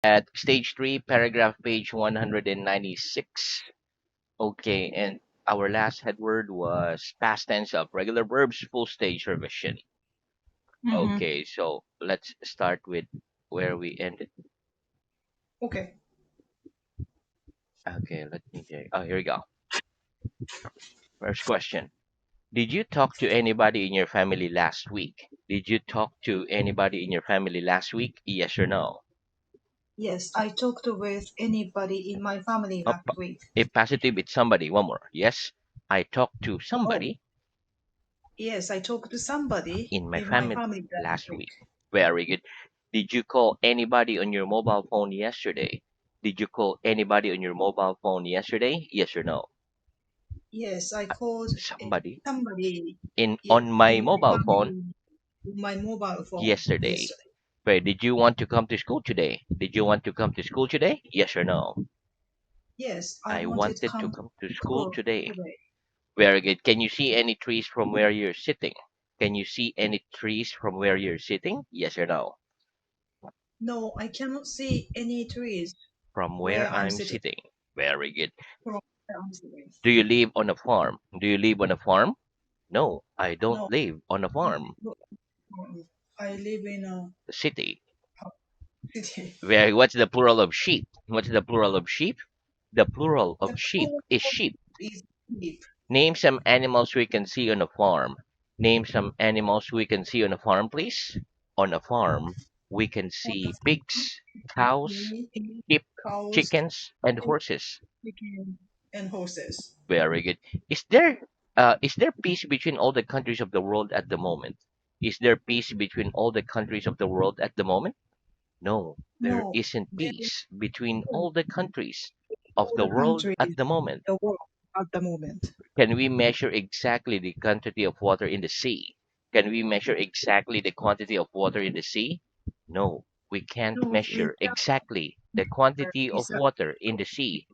At stage 3, paragraph page 196. Okay, and our last headword was past tense of regular verbs, full stage revision. Mm-hmm. Okay, so let's start with where we ended. Okay. Okay, let me check. Oh, here we go. First question. Did you talk to anybody in your family last week? Did you talk to anybody in your family last week? Yes or no? Yes, I talked with anybody in my family Up. last week. If positive, it's somebody. One more. Yes, I talked to Oh, somebody yes, I talked to somebody in my in my family family last last week. week. Very good. Did you call anybody on your mobile phone yesterday? Did you call anybody on your mobile phone yesterday? Yes or no? Yes, I called Somebody somebody in yeah, on my in my mobile phone family with my mobile phone yesterday. yesterday. Wait, did you want to come to school today? Did you want to come to school today? Yes or no? Yes, I I wanted to wanted to come come to to school school today. today. Very good. Can you see any trees from where you're sitting? Can you see any trees from where you're sitting? Yes or no? No, I cannot see any trees From where where I'm I'm sitting. sitting. Very good. From where I'm sitting. Do you live on a farm? Do you live on a farm? No, I don't No, live on a farm. no, I live in a The city. city. Where? What's the plural of sheep? What's the plural of sheep? The plural The of sheep pool is sheep. is deep. Name some animals we can see on a farm. Name some animals we can see on a farm, please. On a farm, we can On the see pigs, cows, sea, sheep, cows, chickens, and sheep, horses. chicken, and horses. Very good. Is there peace between all the countries of the world at the moment? Is there peace between all the countries of the world at the moment? No, there No, isn't there is peace between no all the countries of all the the world at countries the moment. the world at the moment. Can we measure exactly the quantity of water in the sea? Can we measure exactly the quantity of water in the sea? No, we can't No, we measure can't exactly the quantity of exactly water in the sea.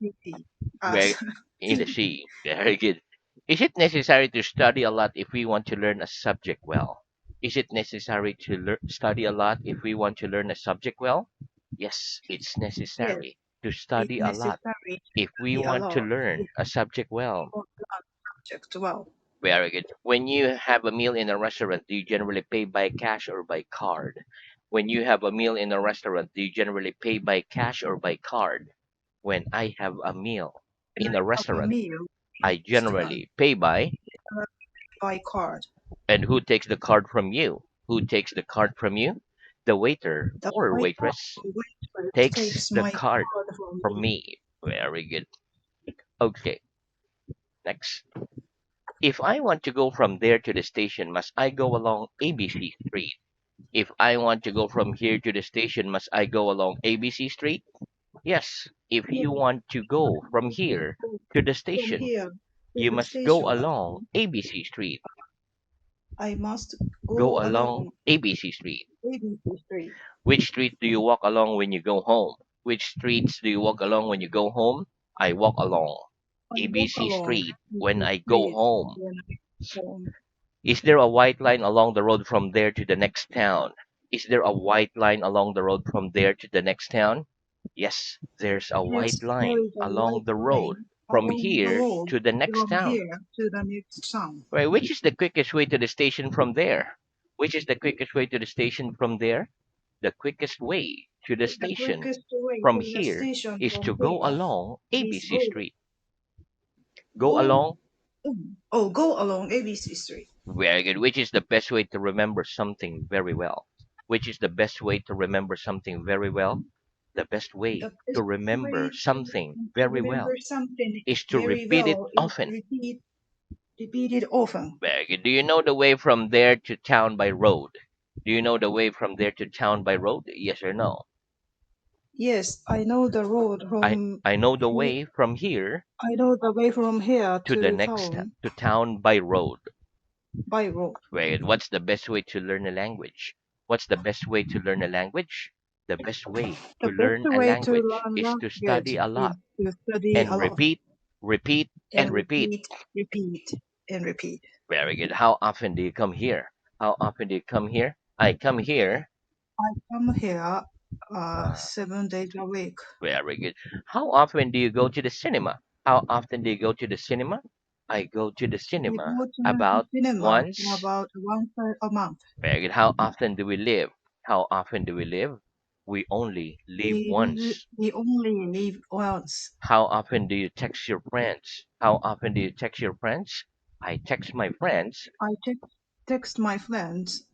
city Where as in the sea. Very good. Is it necessary to study a lot if we want to learn a subject well? Is it necessary to study a lot if we want to learn a subject well? Yes, it's yes, necessary to it's study a lot necessary to if we study a want to lot learn if a subject you well. want that subject well. Very good. When you have a meal in a restaurant, do you generally pay by cash or by card? When you have a meal in a restaurant, do you generally pay by cash or by card? When I have a meal When in I a have a restaurant, meal in I a restaurant, generally pay by. I buy card. And who takes the card from you? Who takes the card from you? The waiter The or waiter waitress or waitress takes takes the my card card from from me. me. Very good. Okay, next. If I want to go from there to the station, must I go along ABC Street? If I want to go from here to the station, must I go along ABC Street? Yes. If Yes, you want to go from here to the from station, here to you the must go station, along ABC Street. I must Go go along along ABC Street. ABC Street. Which street do you walk along when you go home? Which streets do you walk along when you go home? I walk along I walk ABC along Street when ABC I go Street home. when I go home. Is there a white line along the road from there to the next town? Is there a white line along the road from there to the next town? Yes, there's a white Yes, there line is a along white the road line from along the here road to the next from town. here to the next town. Right, which is the quickest way to the station from there? Which is the quickest way to the station from there? The quickest way to the The station quickest way from to the here station is to from go here along is ABC Street. Go go along. go along ABC Street. Very good. Which is the best way to remember something very well? Which is the best way to remember something very well? The best way The to best remember way something to very remember well something is to very repeat it well is often. repeat it often. Very good. Do you know the way from there to town by road? Do you know the way from there to town by road? Yes or no? Yes, I know the road I from I know the here. way from here I know the way from here to to the the next town to town by road. by road. Wait, what's the best way to learn a language? What's the best way to learn a language? The best way The to best learn a way to language learn is to language study a is lot to study a and lot repeat, repeat, and and repeat. repeat, and repeat. Very good. How often do you come here? How often do you come here? I come here I come here Uh, 7 days a week. Very good. How often do you go to the cinema? How often do you go to the cinema? I go to the I cinema go to the about cinema once. about once a month. Very good. How often do we live? How often do we live? We only live once. We only live once. How often do you text your friends? How often do you text your friends? I text my friends I text my friends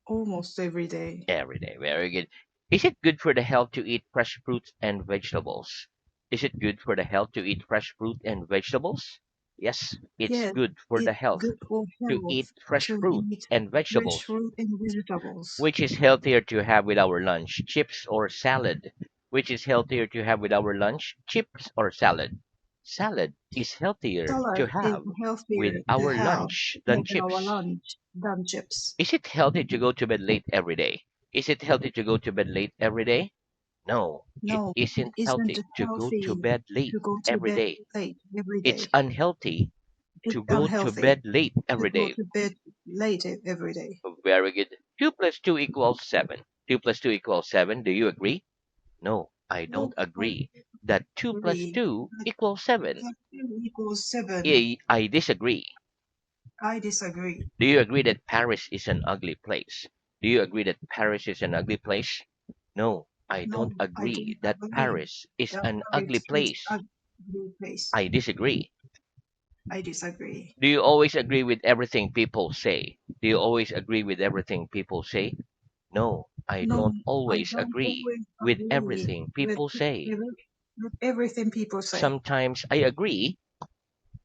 almost every day. every day. Very good. Is it good for the health to eat fresh fruits and vegetables? Is it good for the health to eat fresh fruit and vegetables? Yes, it's Yes, good for the it's health good for to eat health fresh to fruit eat and fresh vegetables. fruit and vegetables. Which is healthier to have with our lunch, chips or salad? Which is healthier to have with our lunch, chips or salad? Salad is healthier to Salad is have with healthier to our have lunch than with our chips. lunch than chips. Is it healthy to go to bed late every day? Is it healthy to go to bed late every day? No, it No, it isn't isn't healthy to go to healthy bed late to go to every bed day. late every It's day. unhealthy It's to go to bed unhealthy late to every go day. to bed late every day. Very good. 2 plus 2 equals 7. 2 plus 2 equals 7. Do you agree? No, I don't No, I agree that 2 plus agree. 2 But equals 7. 2 equals 7. I disagree. I disagree. Do you agree that Paris is an ugly place? Do you agree that Paris is an ugly place? No, I No, don't I don't agree that agree Paris is that an ugly Paris is place. a good place. I disagree. I disagree. Do you always agree with everything people say? Do you always agree with everything people say? No, I No, don't I always don't agree always with agree everything with, people say. with, with everything people say. Sometimes I agree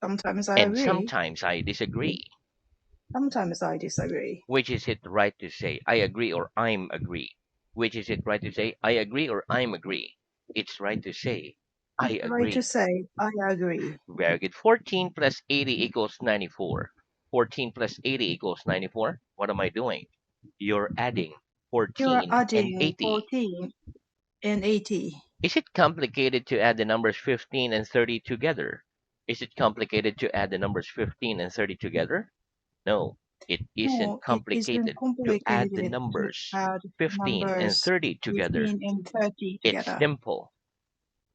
Sometimes I and agree, sometimes I disagree. sometimes I disagree. Which is it right to say? I agree or I'm agree. Which is it right to say? I agree or I'm agree. It's right to say I It's right to agree. say I agree. Very good. 14 plus 80 equals 94. 14 plus 80 equals 94. What am I doing? You're adding You are 14 and adding 80. 14 and 80. Is it complicated to add the numbers 15 and 30 together? Is it complicated to add the numbers 15 and 30 together? No, it isn't No, it isn't complicated to add the complicated to numbers add 15 and numbers 30 together. 15 and 30 It's together. simple.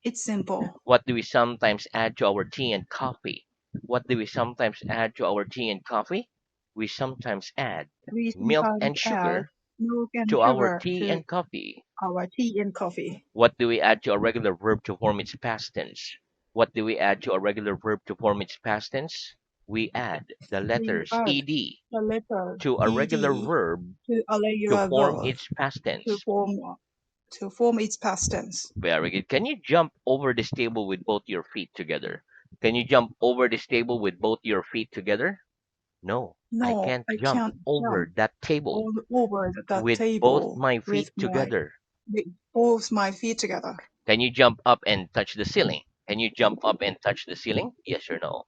It's simple. What do we sometimes add to our tea and coffee? What do we sometimes add to our tea and coffee? We sometimes add We milk sometimes and add sugar milk and to our sugar tea to and coffee. our tea and coffee. What do we add to a regular verb to form its past tense? What do we add to a regular verb to form its past tense? We add the We letters add ed the letter to a regular ed verb to a to regular form verb its past to tense. form to form its past tense. Very good. Can you jump over this table with both your feet together? Can you jump over this table with both your feet together? No, I No, can't I jump can't over jump that table all over that with both table my with feet together. both my feet together. Can you jump up and touch the ceiling? Can you jump up and touch the ceiling? Yes or no?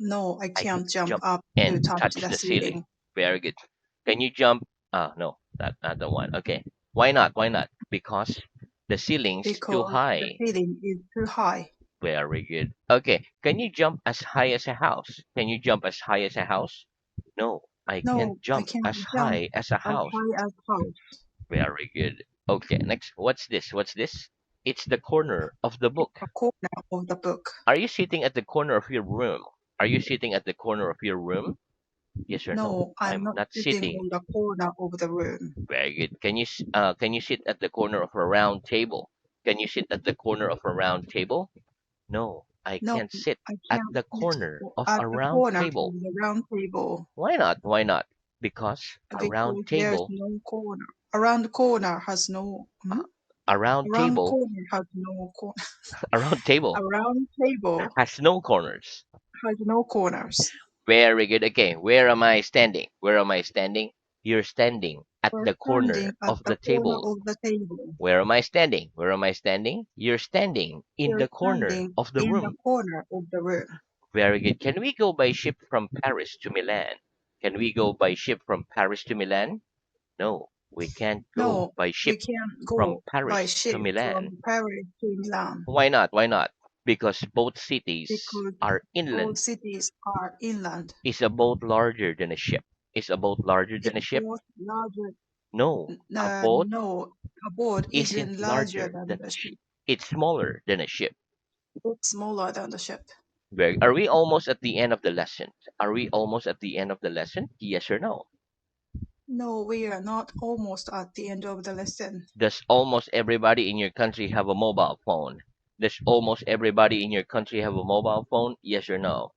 No, I I can can't jump jump up to and touch touch the the ceiling. ceiling Very good. Can you jump? No, not the one. Okay. Why not? Why not? Because the ceiling's too because the high. ceiling is too high. Very good. Okay. Can you jump as high as a house? Can you jump as high as a house? No, I can't No, I jump can't as jump high as a as house. high as house. Very good. Okay, next. What's this? What's this? It's the corner of the book. A corner of the book. Are you sitting at the corner of your room? Are you sitting at the corner of your room? Yes or no? No, I'm I'm not not sitting sitting. on the corner of the room. Very good. Can you sit at the corner of a round table? Can you sit at the corner of a round table? No, I No, can't sit I at can't the sit corner of at a the round corner of table. the round table Why not? Why not? Because a round because there's table, no corner. Around the corner has no. a round Around table, corner has no corner. a round table Around table has no corners. has no corners. Very good. Okay, where am I standing? Where am I standing? You're standing at We're the corner standing at of the the corner table. of the table. Where am I standing? Where am I standing? You're standing in We're the corner standing of the in the room. corner of the room. Very good. Can we go by ship from Paris to Milan? Can we go by ship from Paris to Milan? No, we can't go No, by we ship can't from go by Paris to ship Milan. from Paris to Milan Why not? Why not? Because both cities because are both inland. cities are inland. Is a boat larger than a ship? Is a boat larger Is than a ship? both larger? No, a boat No, a boat isn't isn't larger larger than than the a ship. ship. It's smaller than a ship. It's smaller than the ship. Are we almost at the end of the lesson? Are we almost at the end of the lesson? Yes or no? No, we are not almost at the end of the lesson. Does almost everybody in your country have a mobile phone? Does almost everybody in your country have a mobile phone? Yes or no?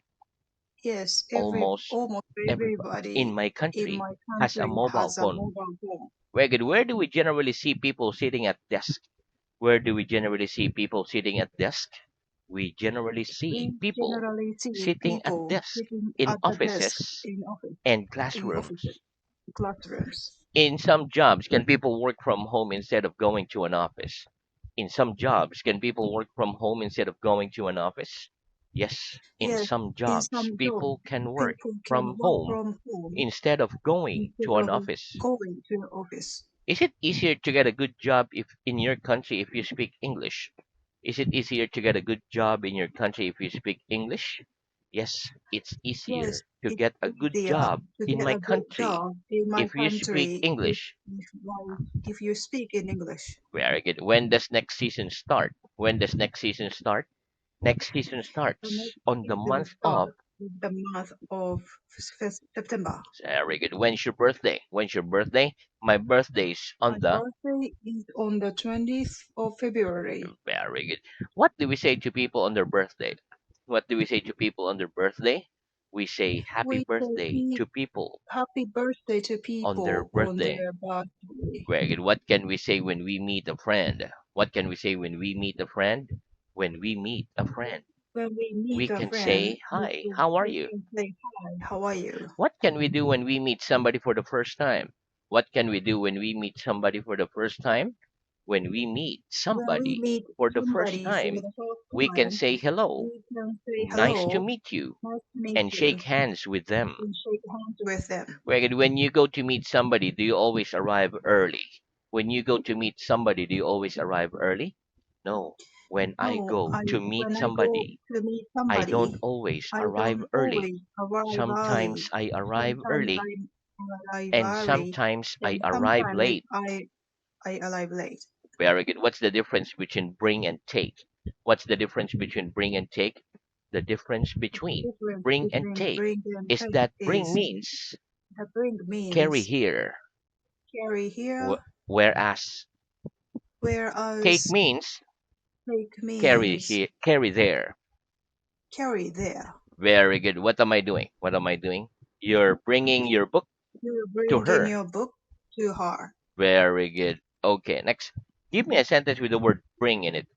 Yes, Almost almost everybody in everybody my in country my has a country mobile has a phone. mobile phone. Very good. Where do we generally see people sitting at desk? Where do we generally see people sitting at desk? We generally see We people generally see sitting at people desk sitting in at the desk offices and in offices, classrooms. classrooms. In some jobs, can people work from home instead of going to an office? In some jobs, can people work from home instead of going to an office? Yes, in Yes, some in jobs, some jobs, people can work people can from work home from home instead of going instead to an of office. going to the office. Is it easier to get a good job if in your country if you speak English? Is it easier to get a good job in your country if you speak English? Yes, it's Yes, easier to it's get a good easier job to in get my a good country job in my if you speak country English. if you speak in English. Very good. When does next season start? When does next season start? Next season The starts next on the season month of. starts with the month of September. Very good. When's your birthday? When's your birthday? My birthday's My on the. birthday is on the 20th of February. Very good. What do we say to people on their birthday? What do we say to people on their birthday? We say happy We birthday say to people happy birthday to on their people on birthday. their birthday. Very good. What can we say when we meet a friend? What can we say when we meet a friend? When we meet a friend, When we we meet a can friend, say hi. How are we you? can say hi, how are you? What can we do when we meet somebody for the first time? What can we do when we meet somebody for the first time? When we meet When we somebody meet for the first somebody for time, the first we can time, say hello. we can say Nice to hello, meet you nice to meet and you, shake hands with them. and shake hands with them. Right, when you go to meet somebody, do you always arrive early? When you go to meet somebody, do you always arrive early? No. When I No, go to meet when I go somebody, to meet I don't somebody, always I arrive don't early. always arrive Sometimes early. I arrive Sometimes early I arrive and early, sometimes I and arrive sometimes late. I arrive late. Very good. What's the difference between bring and take? What's the difference between bring and take? The difference The between difference bring and between take bring and is take that bring is means the bring carry means here, carry here, whereas take whereas means take carry means here, carry there. carry there. Very good. What am I doing? What am I doing? You're bringing your book You to bring in her. your book to her. Very good. Okay, next. Give me a sentence with the word bring in it.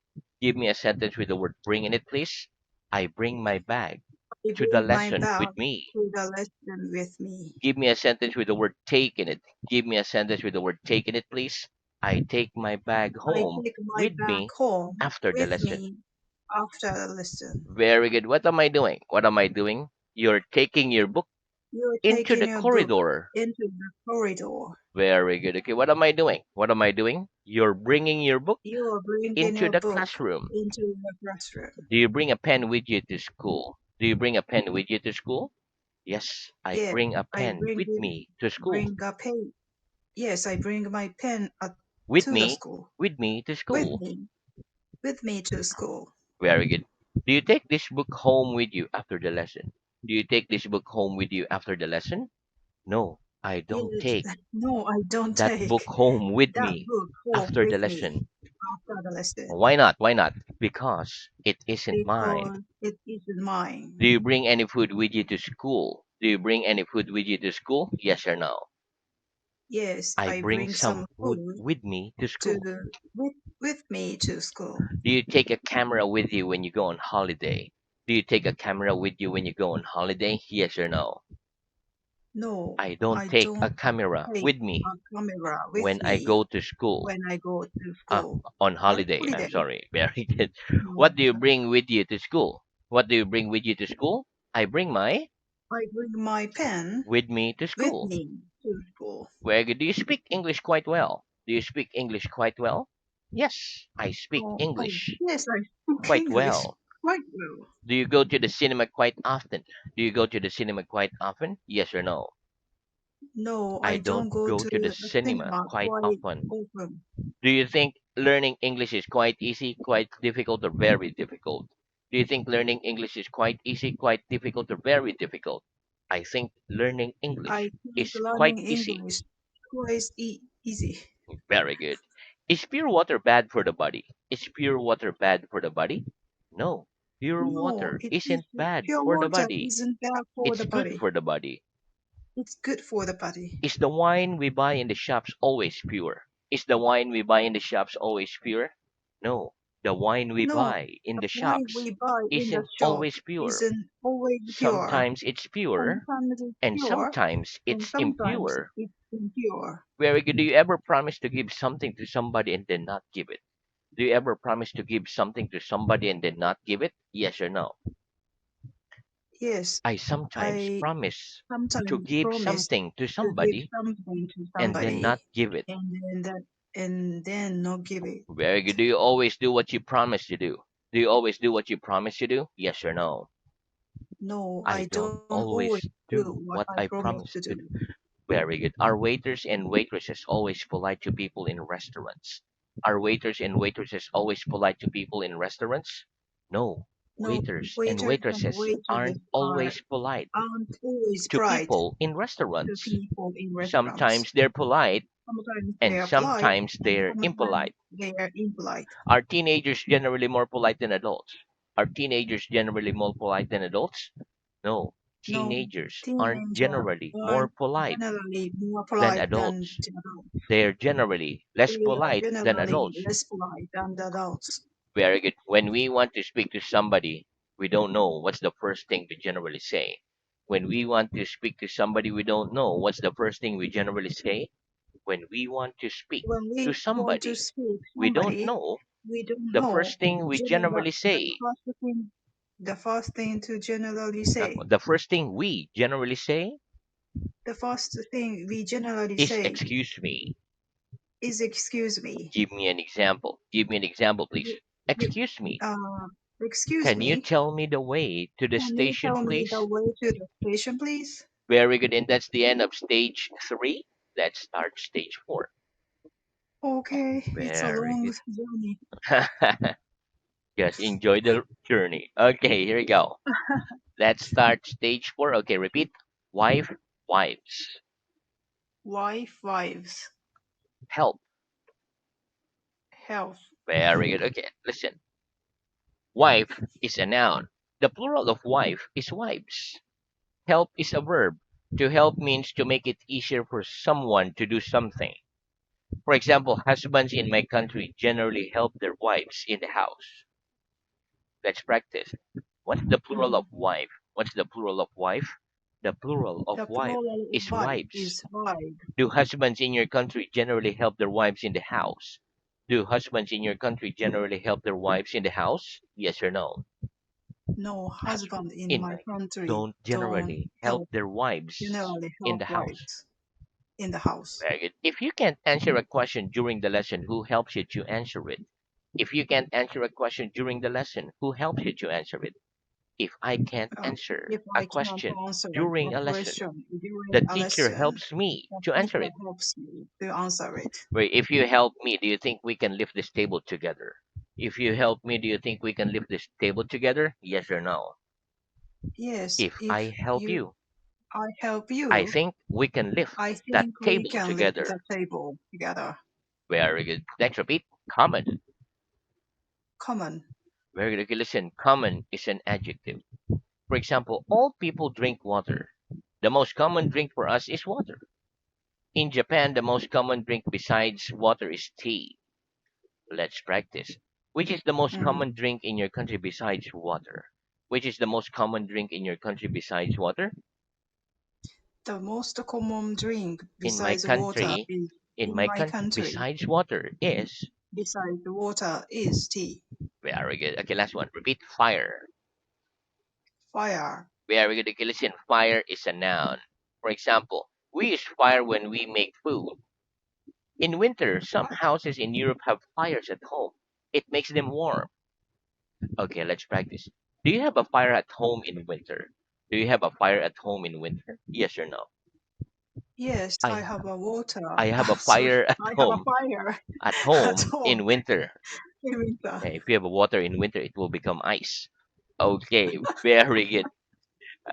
Give me a sentence with the word bring in it, please. I bring my bag I to the bring my lesson bag with me. to the lesson with me. Give me a sentence with the word take in it. Give me a sentence with the word take in it, please. I take my bag I home take my with bag me home after the with lesson. me after the lesson. Very good. What am I doing? What am I doing? You're taking your book You're into taking the your book corridor. into the corridor. Very good. Okay, what am I doing? What am I doing? You're bringing your book You are bringing into your the book classroom. into the classroom. Do you bring a pen with you to school? Do you bring a pen with you to school? Yes, I Yes, bring a I pen with me to school. bring a pen. Yes, I bring my pen With to the me, school with me to with school. me with me to school. Very good. Do you take this book home with you after the lesson? Do you take this book home with you after the lesson? No, I don't Yes, take no, I don't that book take home with that me book home after the with me lesson. after the lesson Why not? Why not? Because it isn't mine. because it isn't mine. Do you bring any food with you to school? Do you bring any food with you to school? Yes or no? Yes, I I bring bring some some food food with me to to school. with me to school. Do you take a camera with you when you go on holiday? Do you take a camera with you when you go on holiday? Yes or no? No, I don't I take a don't camera take with me a camera with when I me go to school. when I go to Ah, school on on holiday. I'm holiday. sorry. Very good. No, What do you bring with you to school? What do you bring with you to school? I bring my I bring my pen with me to with school. me to school. Very good. Do you speak English quite well? Do you speak English quite well? Yes, I speak Oh, English yes, I speak quite English well. quite well. Do you go to the cinema quite often? Do you go to the cinema quite often? Yes or no? No, I I don't don't go go to to the the cinema cinema quite quite often. often. Do you think learning English is quite easy, quite difficult, or very difficult? Do you think learning English is quite easy, quite difficult, or very difficult? I think learning I English think is quite learning easy. English quite easy. Very good. Is pure water bad for the body? Is pure water bad for the body? No. Pure No, water it is isn't bad pure for the water body. isn't bad for It's the good body. for the body. It's good for the body. Is the wine we buy in the shops always pure? Is the wine we buy in the shops always pure? No. The wine we No, buy in the the wine shops we buy in the isn't shop always pure. isn't always pure. Sometimes it's pure Sometimes it's and pure, sometimes and it's sometimes impure. it's impure. Very good. Do you ever promise to give something to somebody and then not give it? Do you ever promise to give something to somebody and then not give it? Yes or no? Yes, I sometimes I promise to sometimes give promise something to to give somebody something to and then not somebody, give it. and then not give it. Very good. Do you always do what you promise to do? Do you always do what you promise to do? Yes or no? No, I I don't don't always always do do what what I I promise promise to to do. do. Very good. Are waiters and waitresses always polite to people in restaurants? Are waiters and waitresses always polite to people in restaurants? No. No, Waiters and waiters and waitresses waitresses aren't always polite aren't always to bright people in to restaurants. people in restaurants. Sometimes they're polite Sometimes they and are polite, sometimes and they're sometimes impolite. they are impolite. Are teenagers generally more polite than adults? Are teenagers generally more polite than adults? No. No, Teenagers aren't teenagers generally more are polite generally more than polite than adults. the adults. They're generally less They are polite than generally adults. less polite than the adults. Very good. When we want to speak to somebody, we don't know what's the first thing we generally say. When we want to speak to somebody we don't know, what's the first thing we generally say? When we want to speak When to we want to somebody speak we don't somebody, know, we don't the know first thing we generally the say, first thing to generally say. the first thing we generally say The first thing we generally is say excuse me. is "excuse me." Give me an example. Give me an example, please. You, you, Excuse me. excuse Can you me. tell me the way to the Can you station, tell me the please? way to the station, please? Very good. And that's the end of stage three. Let's start stage four. Okay, it's a Very long good. journey. Just enjoy the journey. Okay, here we go. Let's start stage four. Okay, repeat. Wife, wives. Wife, wives. Help. Health. Very good. Okay, listen. Wife is a noun. The plural of wife is wives. Help is a verb. To help means to make it easier for someone to do something. For example, husbands in my country generally help their wives in the house. Let's practice. What's the plural of Mm. wife? What's the plural of wife? The plural of The wife plural of is wife wives. is wife. Do husbands in your country generally help their wives in the house? Do husbands in your country generally help their wives in the house? Yes or no? No, Husbands husband in in my my country don't don't generally help help their wives generally in help the house. wives in the house. Very good. If you can't answer a question during the lesson, who helps you to answer it? If you can't answer a question during the lesson, who helps you to answer it? If I can't answer If a I can't question answer during a a lesson, question the during a teacher lesson, helps me the to answer teacher it. helps me to answer it. Wait, if you help me, do you think we can lift this table together? If you help me, do you think we can lift this table together? Yes or no? Yes, If I if help you, I help I you, think we can lift I that think we table can lift together. the table together. Very good. Next, repeat. Common. Common. Very good. Okay, listen. Common is an adjective. For example, all people drink water. The most common drink for us is water. In Japan, the most common drink besides water is tea. Let's practice. Which is the most Mm. common drink in your country besides water? Which is the most common drink in your country besides water? The most common drink In my besides water country, is in in my my country, country. besides water is Besides water is tea. very good. Okay, last one. Repeat. Fire. Fire. Very good. Okay, listen. Fire is a noun. For example, we use fire when we make food. In winter, some houses in Europe have fires at home. It makes them warm. Okay, let's practice. Do you have a fire at home in winter? Do you have a fire at home in winter? Yes or no? Yes, I I have a water. I have a Sorry, fire at I have a home. fire At at home home in winter. in winter. Okay, if you have a water in winter, it will become ice. Okay, very good.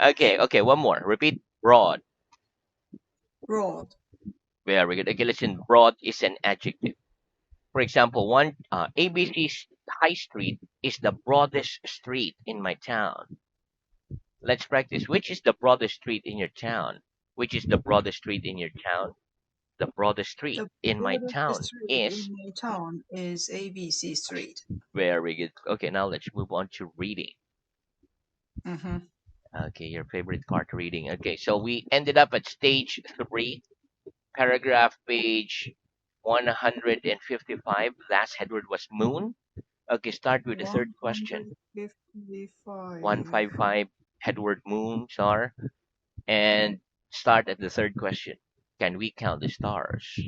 Okay, okay, one more. Repeat broad. Broad. Very good. Okay, listen. Broad is an adjective. For example, one ABC's High Street is the broadest street in my town. Let's practice. Which is the broadest street in your town? Which is the broadest street in your town? The broadest street The in my broadest town street is. in my town is ABC Street. Very good. Okay, now let's move on to reading. Mm-hmm. Okay, your favorite part reading. Okay, so we ended up at stage three, paragraph page 155. Last headword was moon. Okay, start with the third question. 155. 155, headword moon, star, and start at the third question. Can we count the stars?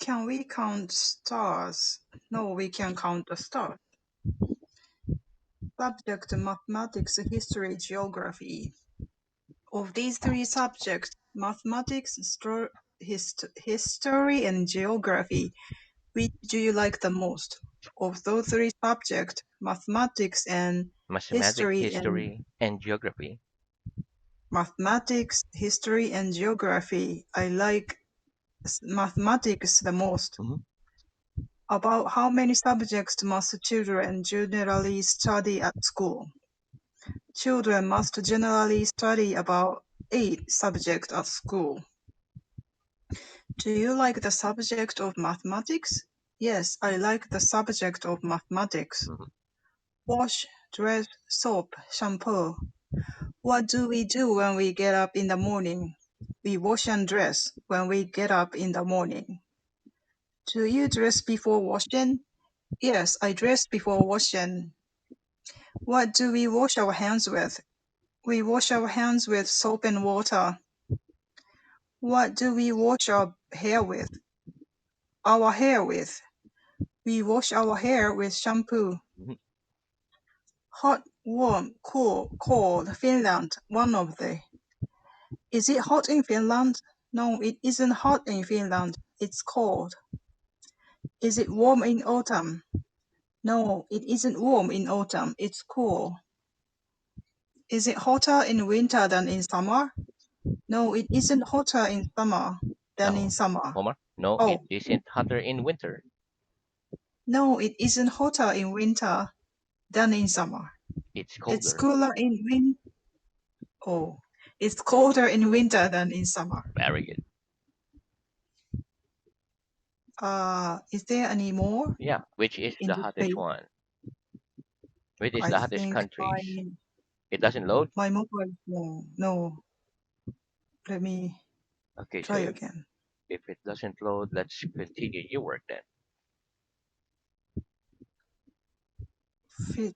Can we count stars? No, we can count the stars. Subject mathematics, history, geography. Of these three subjects, mathematics, history, and geography, which do you like the most? Of those three subjects, Mathematics, history and history, and geography. history and geography, I like mathematics the most. Mhm. About how many subjects must children generally study at school? Children must generally study about 8 subjects at school. Do you like the subject of mathematics? Yes, I like the subject of mathematics. Mhm. Wash, dress, soap, shampoo. What do we do when we get up in the morning? We wash and dress when we get up in the morning. Do you dress before washing? Yes, I dress before washing. What do we wash our hands with? We wash our hands with soap and water. What do we wash our hair with? Our hair with. We wash our hair with shampoo. Mhm. Hot, warm, cool, cold, Finland, one of the. Is it hot in Finland? No, it isn't hot in Finland. It's cold. Is it warm in autumn? No, it isn't warm in autumn. It's cool. Is it hotter in winter than in summer? No, it isn't hotter in summer than in No, summer. Omar. No, it Oh, isn't hotter in winter. no, it isn't hotter in winter than in summer. It's It's colder. cooler in win. Oh, it's colder in winter than in summer. Very good. Is there any more Yeah. Which is in the this hottest page? one? Which is I the hottest think countries? It doesn't load. my mobile phone. No, let me Okay, so try again. if it doesn't load, let's continue your work then. Fi-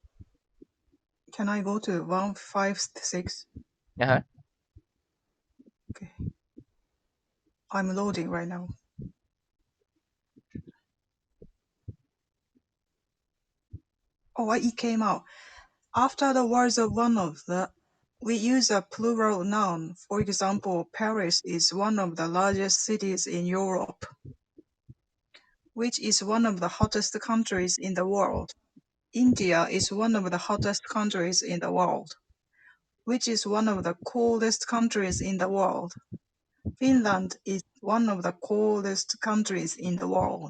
Can I go to 156? Uh-huh. Okay, I'm loading right now. Oh, it came out. After the words of one of the, we use a plural noun. For example, Paris is one of the largest cities in Europe, which is one of the hottest countries in the world. India is one of the hottest countries in the world, which is one of the coldest countries in the world. Finland is one of the coldest countries in the world.